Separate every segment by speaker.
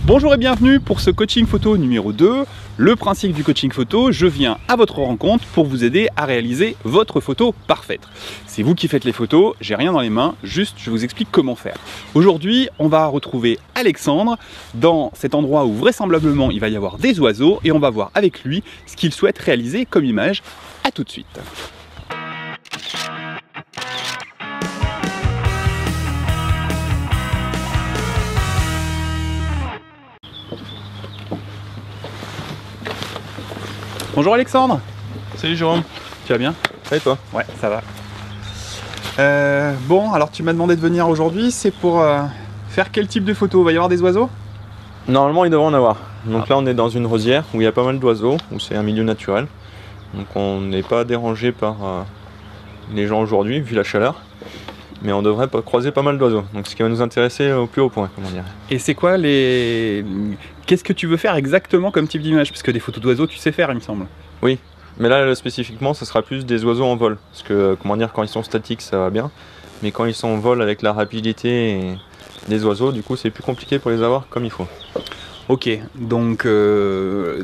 Speaker 1: Bonjour et bienvenue pour ce coaching photo numéro 2. Le principe du coaching photo, je viens à votre rencontre pour vous aider à réaliser votre photo parfaite. C'est vous qui faites les photos, j'ai rien dans les mains, juste je vous explique comment faire. Aujourd'hui, on va retrouver Alexandre dans cet endroit où vraisemblablement il va y avoir des oiseaux et on va voir avec lui ce qu'il souhaite réaliser comme image. À tout de suite. Bonjour Alexandre.
Speaker 2: Salut Jérôme.
Speaker 1: Tu vas bien?
Speaker 2: Et toi?
Speaker 1: Ouais, ça va. Bon, alors tu m'as demandé de venir aujourd'hui, c'est pour faire quel type de photo? Il va y avoir des oiseaux?
Speaker 2: Normalement il devrait en avoir. Donc là on est dans une rosière où il y a pas mal d'oiseaux, où c'est un milieu naturel. Donc on n'est pas dérangé par les gens aujourd'hui vu la chaleur. Mais on devrait croiser pas mal d'oiseaux. Donc ce qui va nous intéresser au plus haut point, comment dire.
Speaker 1: Et c'est quoi les... Qu'est-ce que tu veux faire exactement comme type d'image? Parce que des photos d'oiseaux tu sais faire il me semble.
Speaker 2: Oui, mais là spécifiquement ce sera plus des oiseaux en vol. Parce que comment dire, quand ils sont statiques ça va bien. Mais quand ils sont en vol avec la rapidité des oiseaux, du coup c'est plus compliqué pour les avoir comme il faut.
Speaker 1: Ok, donc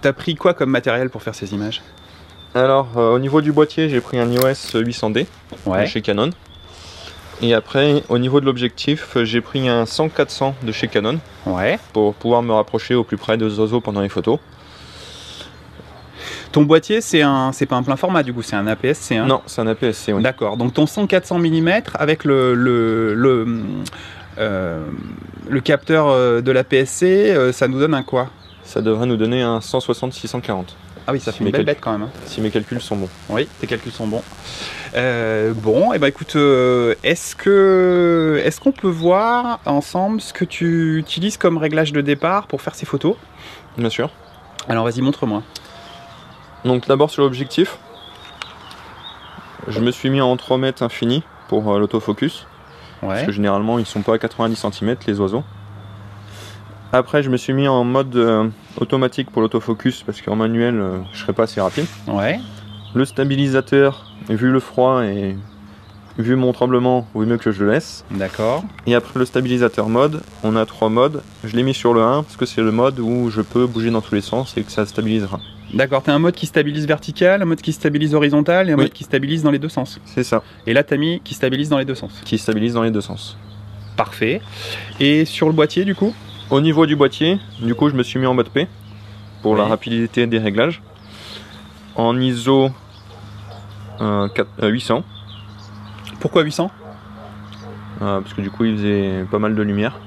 Speaker 1: t'as pris quoi comme matériel pour faire ces images?
Speaker 2: Alors au niveau du boîtier j'ai pris un EOS 800D de chez Canon. Et après, au niveau de l'objectif, j'ai pris un 100-400 de chez Canon pour pouvoir me rapprocher au plus près des oiseaux pendant les photos.
Speaker 1: Ton boîtier, c'est pas un plein format du coup, c'est un APS-C.
Speaker 2: Non, c'est un APS-C, oui.
Speaker 1: D'accord, donc ton 100-400 mm avec le capteur de l'APS-C, ça nous donne un quoi? Ça
Speaker 2: devrait nous donner un 160-640.
Speaker 1: Ah oui, ça fait une belle bête quand même. Hein.
Speaker 2: Si mes calculs sont bons.
Speaker 1: Oui, tes calculs sont bons. Bon, et bah écoute, est-ce qu'on peut voir ensemble ce que tu utilises comme réglage de départ pour faire ces photos?
Speaker 2: Bien sûr.
Speaker 1: Alors vas-y, montre-moi.
Speaker 2: Donc d'abord sur l'objectif, je me suis mis en 3 mètres infini pour l'autofocus. Parce que généralement ils sont pas à 90 cm les oiseaux. Après je me suis mis en mode automatique pour l'autofocus parce qu'en manuel je serais pas assez rapide. Le stabilisateur, vu le froid et vu mon tremblement, vaut mieux que je le laisse.
Speaker 1: D'accord.
Speaker 2: Et après le stabilisateur mode, on a 3 modes. Je l'ai mis sur le 1 parce que c'est le mode où je peux bouger dans tous les sens et que ça stabilisera.
Speaker 1: D'accord, tu as un mode qui stabilise vertical, un mode qui stabilise horizontal et un mode qui stabilise dans les deux sens.
Speaker 2: C'est ça.
Speaker 1: Et là tu as mis qui stabilise dans les deux sens.
Speaker 2: Qui stabilise dans les deux sens.
Speaker 1: Parfait. Et sur le boîtier du coup?
Speaker 2: Au niveau du boîtier, du coup je me suis mis en mode P pour la rapidité des réglages. En ISO 800.
Speaker 1: Pourquoi 800?
Speaker 2: Parce que du coup il faisait pas mal de lumière.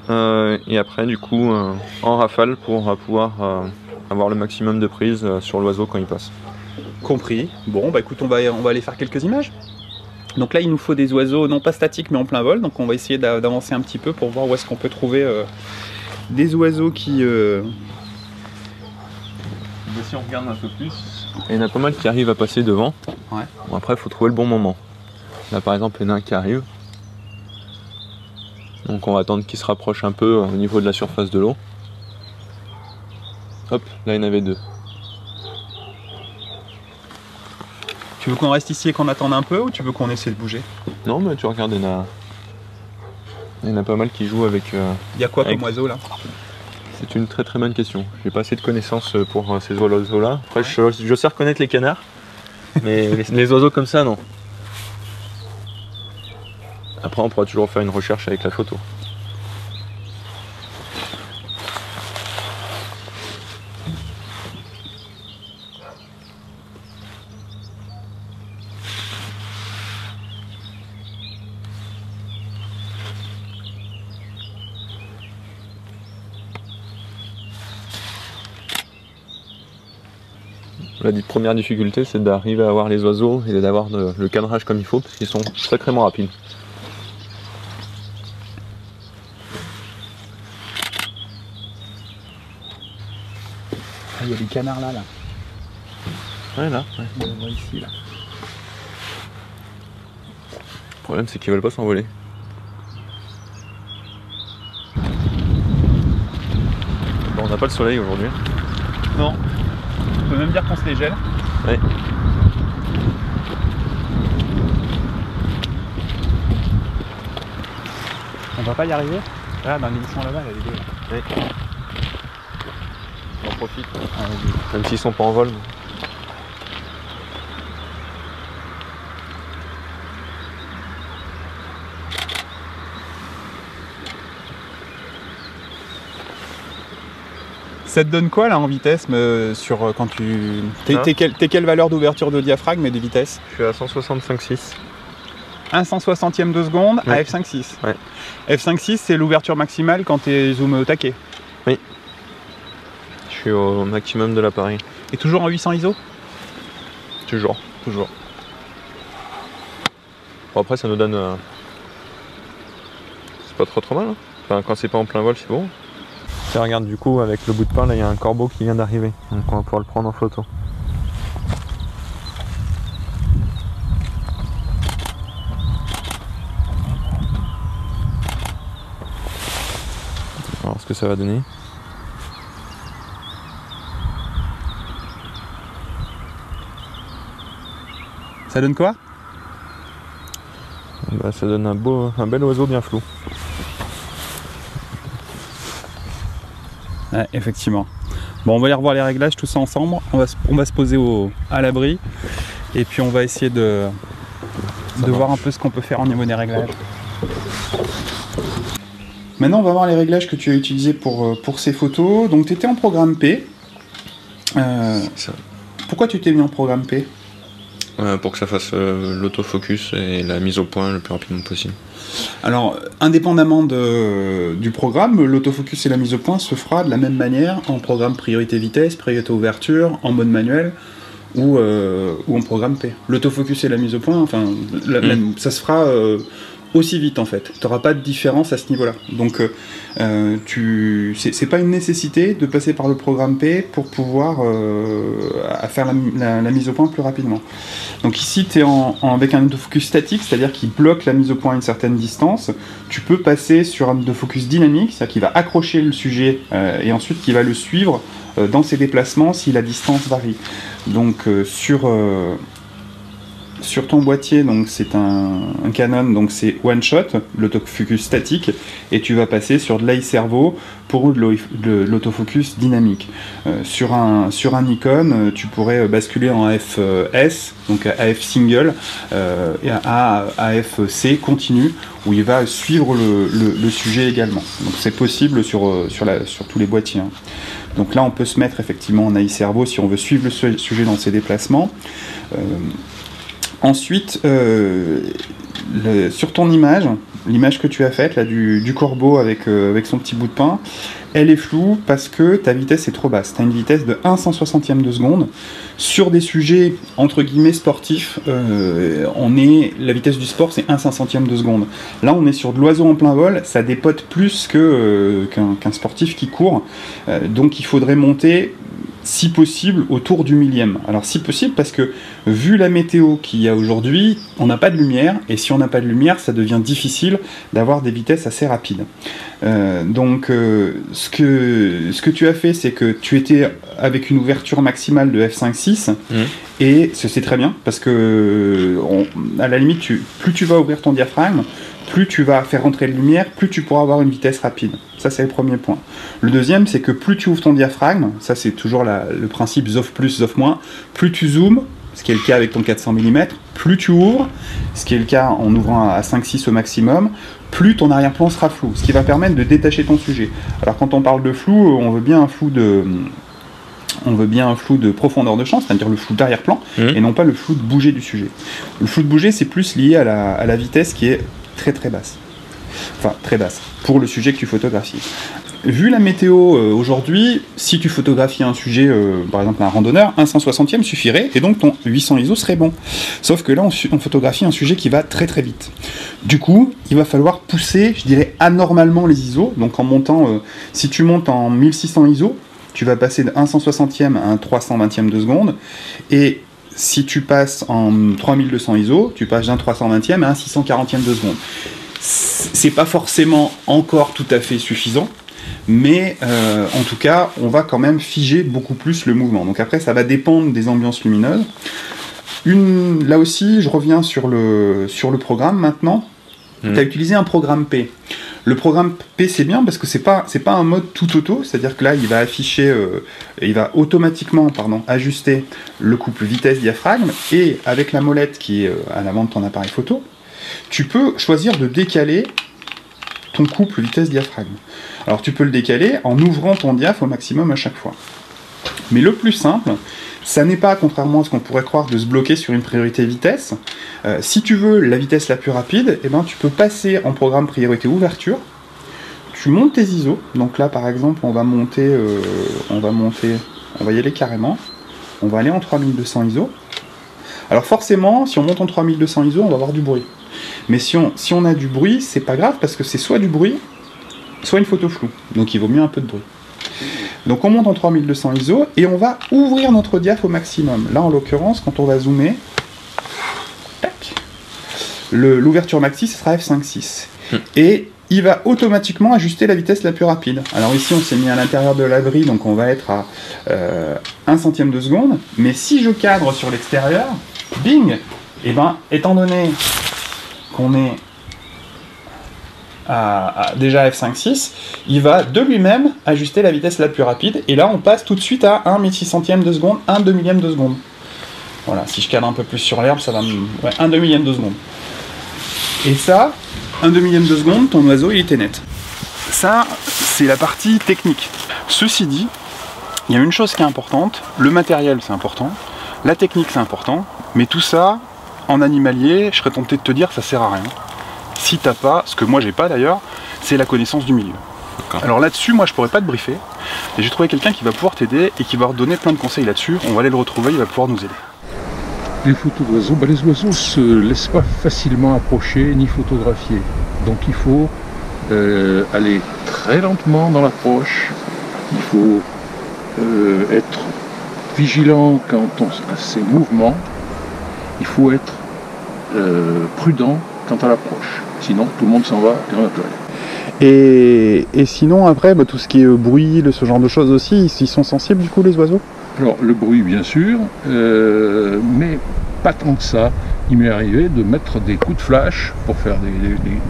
Speaker 2: Et après du coup en rafale pour pouvoir avoir le maximum de prise sur l'oiseau quand il passe.
Speaker 1: Compris. Bon bah écoute, on va aller faire quelques images. Donc là il nous faut des oiseaux non pas statiques mais en plein vol, donc on va essayer d'avancer un petit peu pour voir où est-ce qu'on peut trouver des oiseaux qui...
Speaker 2: Si on regarde un peu plus, il y en a pas mal qui arrivent à passer devant. Bon, après il faut trouver le bon moment. Là par exemple il y en a un qui arrive. Donc on va attendre qu'il se rapproche un peu au niveau de la surface de l'eau. Hop, là il y en avait 2.
Speaker 1: Tu veux qu'on reste ici et qu'on attende un peu ou tu veux qu'on essaie de bouger?
Speaker 2: Non mais tu regardes, il y en a pas mal qui jouent avec...
Speaker 1: Il y a quoi comme oiseau là?
Speaker 2: C'est une très très bonne question. J'ai pas assez de connaissances pour ces oiseaux là. Après je sais reconnaître les canards, mais les oiseaux comme ça non. Après on pourra toujours faire une recherche avec la photo. La première difficulté c'est d'arriver à avoir les oiseaux et d'avoir le cadrage comme il faut parce qu'ils sont sacrément rapides.
Speaker 1: Ah, il y a des canards là.
Speaker 2: Ouais là.
Speaker 1: On les voit ici là.
Speaker 2: Le problème c'est qu'ils veulent pas s'envoler. Bon, on n'a pas le soleil aujourd'hui.
Speaker 1: Non. On peut même dire qu'on se les gèle.
Speaker 2: Ouais.
Speaker 1: On va pas y arriver? Ah, dans l'émission là-bas, il y a les deux.
Speaker 2: Oui. On en profite. Même s'ils sont pas en vol.
Speaker 1: Ça te donne quoi là en vitesse sur quand tu. T'es quelle valeur d'ouverture de diaphragme et de vitesse?
Speaker 2: Je suis à 165,6.
Speaker 1: 1 160e de seconde à f5.6.
Speaker 2: Ouais.
Speaker 1: F5.6 c'est l'ouverture maximale quand t'es zoomé au taquet.
Speaker 2: Oui. Je suis au maximum de l'appareil.
Speaker 1: Et toujours en 800 ISO?
Speaker 2: Toujours.
Speaker 1: Toujours.
Speaker 2: Bon, après ça nous donne... C'est pas trop mal. Hein. Enfin, quand c'est pas en plein vol c'est bon. Et regarde, du coup avec le bout de pain là il y a un corbeau qui vient d'arriver. Donc on va pouvoir le prendre en photo. On va voir ce que ça va donner.
Speaker 1: Ça donne quoi?
Speaker 2: Bah, ça donne un bel oiseau bien flou.
Speaker 1: Ouais, effectivement. Bon, on va aller revoir les réglages tous ensemble. On va se poser à l'abri. Et puis on va essayer de voir un peu ce qu'on peut faire au niveau des réglages. Maintenant, on va voir les réglages que tu as utilisés pour ces photos. Donc, tu étais en programme P.
Speaker 2: Ça.
Speaker 1: Pourquoi tu t'es mis en programme P?
Speaker 2: Pour que ça fasse l'autofocus et la mise au point le plus rapidement possible.
Speaker 1: Alors, indépendamment du programme, l'autofocus et la mise au point se fera de la même manière en programme priorité vitesse, priorité ouverture, en mode manuel ou en programme P. L'autofocus et la mise au point, enfin, ça se fera aussi vite en fait. Tu n'auras pas de différence à ce niveau-là. Donc, c'est pas une nécessité de passer par le programme P pour pouvoir faire la mise au point plus rapidement. Donc ici, tu es avec un autofocus statique, c'est-à-dire qui bloque la mise au point à une certaine distance. Tu peux passer sur un autofocus dynamique, c'est-à-dire qui va accrocher le sujet et ensuite qui va le suivre dans ses déplacements si la distance varie. Donc sur ton boîtier, donc c'est un Canon, donc c'est one shot, l'autofocus statique, et tu vas passer sur de l'iServo pour de l'autofocus dynamique. Sur un Nikon, tu pourrais basculer en AF-S, donc AF single, et à AF-C continu, où il va suivre le sujet également. Donc c'est possible sur tous les boîtiers. Hein. Donc là, on peut se mettre effectivement en iServo si on veut suivre le sujet dans ses déplacements. Ensuite, sur ton image, l'image que tu as faite là, du corbeau avec son petit bout de pain, elle est floue parce que ta vitesse est trop basse. Tu as une vitesse de 1 160e de seconde. Sur des sujets entre guillemets sportifs, la vitesse du sport c'est 1 500e de seconde. Là on est sur de l'oiseau en plein vol, ça dépote plus qu'un sportif qui court. Donc il faudrait monter si possible autour du millième. Alors si possible parce que vu la météo qu'il y a aujourd'hui, on n'a pas de lumière et si on n'a pas de lumière ça devient difficile d'avoir des vitesses assez rapides. Donc ce que tu as fait c'est que tu étais avec une ouverture maximale de f5.6 et c'est très bien parce que à la limite plus tu vas ouvrir ton diaphragme, plus tu vas faire rentrer de lumière, plus tu pourras avoir une vitesse rapide. Ça, c'est le premier point. Le deuxième, c'est que plus tu ouvres ton diaphragme, ça c'est toujours le principe ZOF plus, ZOF moins, plus tu zoomes, ce qui est le cas avec ton 400 mm, plus tu ouvres, ce qui est le cas en ouvrant à 5-6 au maximum, plus ton arrière-plan sera flou, ce qui va permettre de détacher ton sujet. Alors quand on parle de flou, on veut bien un flou de profondeur de champ, c'est-à-dire le flou d'arrière-plan, et non pas le flou de bouger du sujet. Le flou de bouger, c'est plus lié à la vitesse qui est très très basse. Enfin, très basse, pour le sujet que tu photographies. Vu la météo aujourd'hui, si tu photographies un sujet, par exemple un randonneur, un 160e suffirait, et donc ton 800 ISO serait bon. Sauf que là, on photographie un sujet qui va très très vite. Du coup, il va falloir pousser, je dirais, anormalement les ISO. Donc en montant, si tu montes en 1600 ISO, tu vas passer de 1 160e à un 320e de seconde, et si tu passes en 3200 ISO, tu passes d'un 320e à un 640e de seconde. C'est pas forcément encore tout à fait suffisant, mais en tout cas, on va quand même figer beaucoup plus le mouvement. Donc après, ça va dépendre des ambiances lumineuses. Là aussi, je reviens sur le programme maintenant. Tu as utilisé un programme P. Le programme P c'est bien parce que c'est pas un mode tout auto, c'est-à-dire que là il va afficher, il va automatiquement ajuster le couple vitesse-diaphragme, et avec la molette qui est à l'avant de ton appareil photo, tu peux choisir de décaler ton couple vitesse-diaphragme. Alors tu peux le décaler en ouvrant ton diaph au maximum à chaque fois. Mais le plus simple, ça n'est pas, contrairement à ce qu'on pourrait croire, de se bloquer sur une priorité vitesse. Si tu veux la vitesse la plus rapide, eh ben, tu peux passer en programme priorité ouverture. Tu montes tes ISO. Donc là, par exemple, on va y aller carrément. On va aller en 3200 ISO. Alors forcément, si on monte en 3200 ISO, on va avoir du bruit. Mais si on a du bruit, c'est pas grave, parce que c'est soit du bruit, soit une photo floue. Donc il vaut mieux un peu de bruit. Donc on monte en 3200 ISO et on va ouvrir notre diaph au maximum. Là en l'occurrence, quand on va zoomer, l'ouverture maxi ce sera f5.6. Et il va automatiquement ajuster la vitesse la plus rapide. Alors ici on s'est mis à l'intérieur de l'abri, donc on va être à 1 centième de seconde. Mais si je cadre sur l'extérieur, bing, et ben étant donné qu'on est déjà à f5.6, il va de lui-même ajuster la vitesse la plus rapide, et là on passe tout de suite à 1 1600e de seconde, 1 2/1000e de seconde. Voilà, si je cadre un peu plus sur l'herbe, ça va me... Ouais, 1 2/1000e de seconde. Et ça, 1 2/1000e de seconde, ton oiseau il était net. Ça, c'est la partie technique. Ceci dit, il y a une chose qui est importante, le matériel c'est important, la technique c'est important, mais tout ça, en animalier, je serais tenté de te dire que ça sert à rien. Si t'as pas, ce que moi j'ai pas d'ailleurs, c'est la connaissance du milieu. Alors là-dessus, moi je pourrais pas te briefer, et j'ai trouvé quelqu'un qui va pouvoir t'aider et qui va redonner plein de conseils là-dessus. On va aller le retrouver, il va pouvoir nous aider.
Speaker 3: Les photos d'oiseaux, les oiseaux se laissent pas facilement approcher ni photographier. Donc il faut aller très lentement dans l'approche, il faut être vigilant quant à ses mouvements, il faut être prudent quant à l'approche. Sinon, tout le monde s'en va et on a plus rien.
Speaker 1: Et sinon, après, tout ce qui est bruit, ce genre de choses aussi, ils sont sensibles du coup, les oiseaux?
Speaker 3: Alors, le bruit, bien sûr, mais pas tant que ça. Il m'est arrivé de mettre des coups de flash pour faire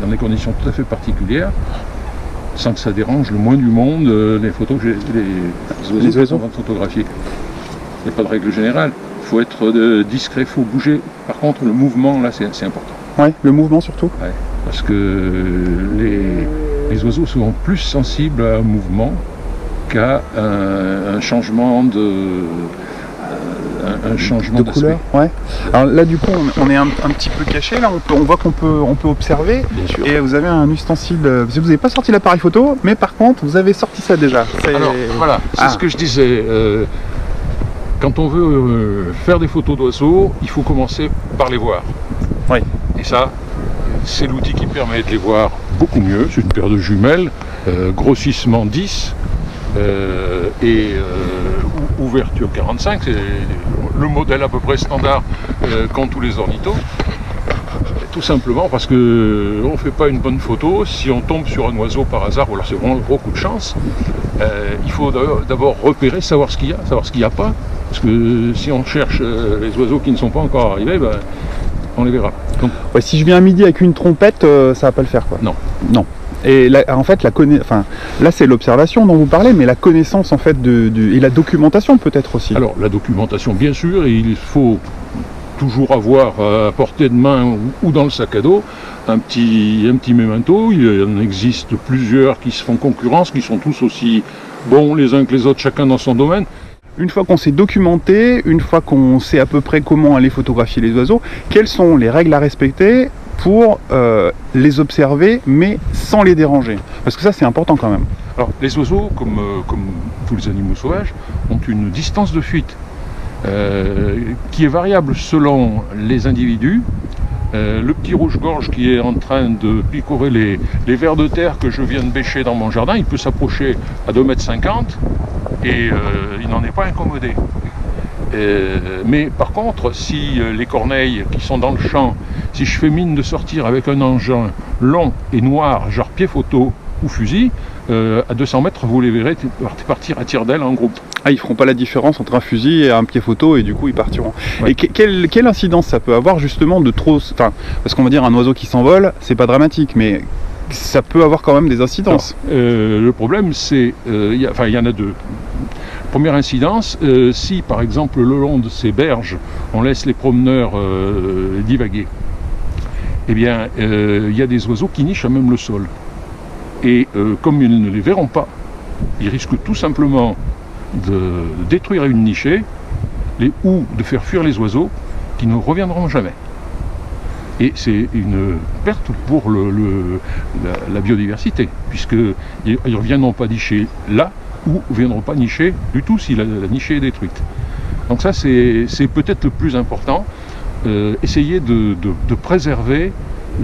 Speaker 3: dans des conditions tout à fait particulières, sans que ça dérange le moins du monde les photos que les oiseaux vont photographier. Il n'y a pas de règle générale. Il faut être discret, il faut bouger. Par contre, le mouvement, là, c'est important.
Speaker 1: Ouais, le mouvement surtout.
Speaker 3: Ouais, parce que les oiseaux sont plus sensibles à un mouvement qu'à un changement de
Speaker 1: couleur. Ouais. Alors là, du coup, on est un petit peu caché. Là, on voit qu'on peut observer.
Speaker 3: Bien sûr.
Speaker 1: Et vous avez un ustensile. Vous n'avez pas sorti l'appareil photo, mais par contre, vous avez sorti ça déjà.
Speaker 3: Alors voilà, c'est ce que je disais. Quand on veut faire des photos d'oiseaux, il faut commencer par les voir.
Speaker 1: Oui.
Speaker 3: Et ça, c'est l'outil qui permet de les voir beaucoup mieux. C'est une paire de jumelles, grossissement 10 et ouverture 45. C'est le modèle à peu près standard qu'ont tous les ornithos. Tout simplement parce qu'on ne fait pas une bonne photo si on tombe sur un oiseau par hasard, ou alors c'est vraiment un gros coup de chance. Il faut d'abord repérer, savoir ce qu'il y a, savoir ce qu'il n'y a pas. Parce que si on cherche les oiseaux qui ne sont pas encore arrivés, on les verra. Donc,
Speaker 1: ouais, si je viens à midi avec une trompette, ça va pas le faire, quoi.
Speaker 3: Non.
Speaker 1: Non. Et là, en fait, là c'est l'observation dont vous parlez, mais la connaissance en fait et la documentation peut-être aussi.
Speaker 3: Alors la documentation, bien sûr, et il faut toujours avoir à portée de main ou dans le sac à dos un petit memento. Il en existe plusieurs qui se font concurrence, qui sont tous aussi bons les uns que les autres, chacun dans son domaine.
Speaker 1: Une fois qu'on s'est documenté, une fois qu'on sait à peu près comment aller photographier les oiseaux, quelles sont les règles à respecter pour les observer, mais sans les déranger? Parce que ça, c'est important quand même.
Speaker 3: Alors, les oiseaux, comme tous les animaux sauvages, ont une distance de fuite qui est variable selon les individus. Le petit rouge-gorge qui est en train de picorer les vers de terre que je viens de bêcher dans mon jardin, il peut s'approcher à 2,50 m et il n'en est pas incommodé. Mais par contre, si les corneilles qui sont dans le champ, si je fais mine de sortir avec un engin long et noir, genre pied photo ou fusil, à 200 mètres, vous les verrez partir à tire d'aile en groupe.
Speaker 1: Ah, ils feront pas la différence entre un fusil et un pied photo, et du coup ils partiront. Ouais. Et quelle incidence ça peut avoir justement de trop... Enfin, parce qu'on va dire un oiseau qui s'envole, c'est pas dramatique, mais ça peut avoir quand même des incidences.
Speaker 3: Le problème, c'est, il y en a deux. Première incidence, si par exemple le long de ces berges, on laisse les promeneurs divaguer, eh bien, il y a des oiseaux qui nichent à même le sol. Et comme ils ne les verront pas, ils risquent tout simplement de détruire une nichée ou de faire fuir les oiseaux qui ne reviendront jamais. Et c'est une perte pour la biodiversité, puisqu'ils ne reviendront pas nicher là, ou ne viendront pas nicher du tout si la nichée est détruite. Donc ça, c'est peut-être le plus important, essayer de préserver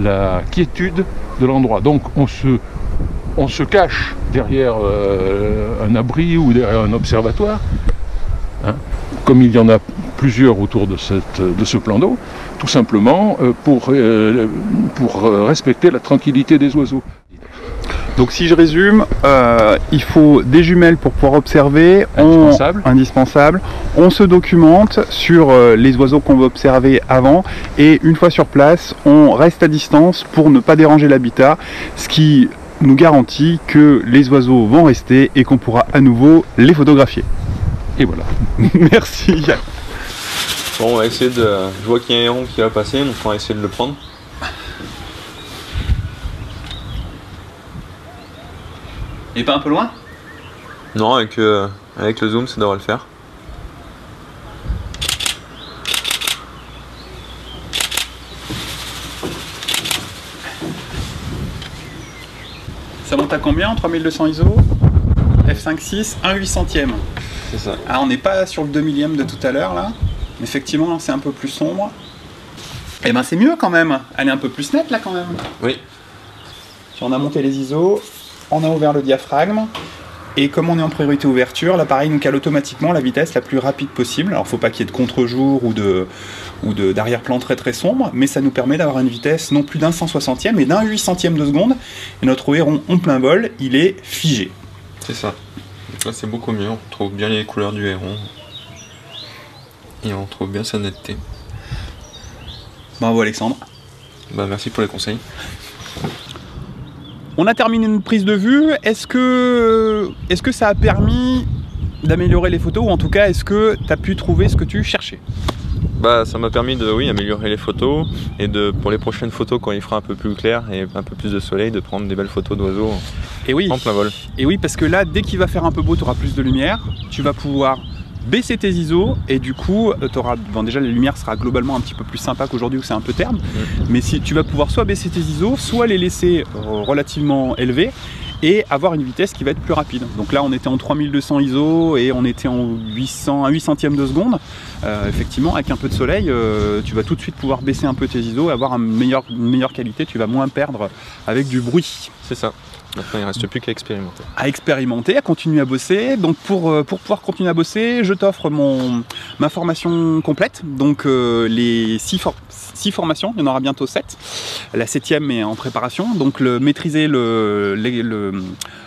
Speaker 3: la quiétude de l'endroit. Donc on se cache derrière un abri ou derrière un observatoire, hein, comme il y en a plusieurs autour de ce plan d'eau, tout simplement pour respecter la tranquillité des oiseaux.
Speaker 1: Donc si je résume, il faut des jumelles pour pouvoir observer, indispensable. On se documente sur les oiseaux qu'on veut observer avant, et une fois sur place, on reste à distance pour ne pas déranger l'habitat, ce qui nous garantit que les oiseaux vont rester et qu'on pourra à nouveau les photographier.
Speaker 3: Et voilà.
Speaker 1: Merci.
Speaker 2: Bon, on va essayer de... Je vois qu'il y a un héron qui va passer, donc on va essayer de le prendre.
Speaker 1: Et pas un peu loin?
Speaker 2: Non, avec le zoom, ça devrait le faire.
Speaker 1: Ça monte à combien en 3200 ISO? f5.6, 1/800e.
Speaker 2: C'est ça.
Speaker 1: Ah, on n'est pas sur le 2 millième de tout à l'heure là. Effectivement, c'est un peu plus sombre. Et ben c'est mieux quand même. Elle est un peu plus nette là quand même.
Speaker 2: Oui.
Speaker 1: On a monté les ISO, on a ouvert le diaphragme. Et comme on est en priorité ouverture, l'appareil nous cale automatiquement la vitesse la plus rapide possible. Alors il ne faut pas qu'il y ait de contre-jour ou d'arrière-plan très très sombre, mais ça nous permet d'avoir une vitesse non plus d'un 160e mais d'un 800e de seconde. Et notre héron en plein vol, il est figé.
Speaker 2: C'est ça. Donc là c'est beaucoup mieux, on trouve bien les couleurs du héron. Et on trouve bien sa netteté.
Speaker 1: Bravo Alexandre.
Speaker 2: Bah merci pour les conseils.
Speaker 1: On a terminé une prise de vue. Est-ce que ça a permis d'améliorer les photos, ou en tout cas est-ce que tu as pu trouver ce que tu cherchais?
Speaker 2: Bah ça m'a permis de améliorer les photos, et pour les prochaines photos, quand il fera un peu plus clair et un peu plus de soleil, de prendre des belles photos d'oiseaux en plein vol.
Speaker 1: Et oui, parce que là, dès qu'il va faire un peu beau, tu auras plus de lumière, tu vas pouvoir baisser tes ISO, et du coup déjà la lumière sera globalement un petit peu plus sympa qu'aujourd'hui où c'est un peu terne, mais si tu vas pouvoir soit baisser tes ISO, soit les laisser relativement élevés et avoir une vitesse qui va être plus rapide. Donc là on était en 3200 ISO et on était en 800e de seconde. Effectivement avec un peu de soleil, tu vas tout de suite pouvoir baisser un peu tes ISO et avoir une meilleure qualité, tu vas moins perdre avec du bruit.
Speaker 2: C'est ça. Maintenant, il ne reste plus qu'à expérimenter.
Speaker 1: À expérimenter, à continuer à bosser. Donc pour pouvoir continuer à bosser, je t'offre ma formation complète. Donc les 6 formations, il y en aura bientôt 7. La 7e est en préparation. Donc maîtriser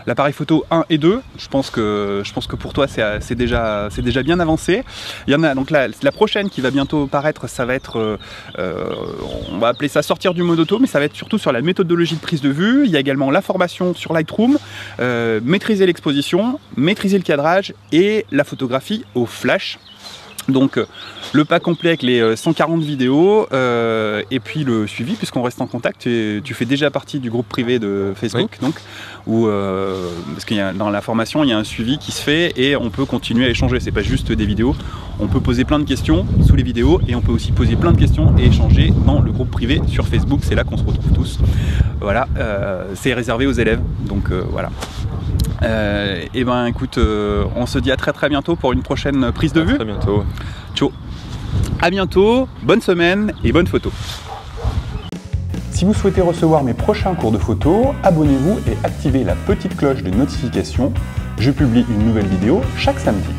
Speaker 1: l'appareil photo 1 et 2, je pense que pour toi c'est déjà bien avancé. Il y en a donc la prochaine qui va bientôt paraître, ça va être, on va appeler ça sortir du mode auto, mais ça va être surtout sur la méthodologie de prise de vue. Il y a également la formation sur Lightroom, maîtriser l'exposition, maîtriser le cadrage et la photographie au flash. Donc le pack complet avec les 140 vidéos et puis le suivi, puisqu'on reste en contact. Tu fais déjà partie du groupe privé de Facebook, oui. Donc où parce qu'il y a, dans la formation il y a un suivi qui se fait et on peut continuer à échanger. C'est pas juste des vidéos, on peut poser plein de questions sous les vidéos et on peut aussi poser plein de questions et échanger dans le groupe privé sur Facebook. C'est là qu'on se retrouve tous. Voilà, c'est réservé aux élèves, donc voilà. Et ben écoute, on se dit à très bientôt pour une prochaine prise de vue.
Speaker 2: À très bientôt.
Speaker 1: Ciao. À bientôt, bonne semaine et bonne photo. Si vous souhaitez recevoir mes prochains cours de photo, abonnez-vous et activez la petite cloche de notification. Je publie une nouvelle vidéo chaque samedi.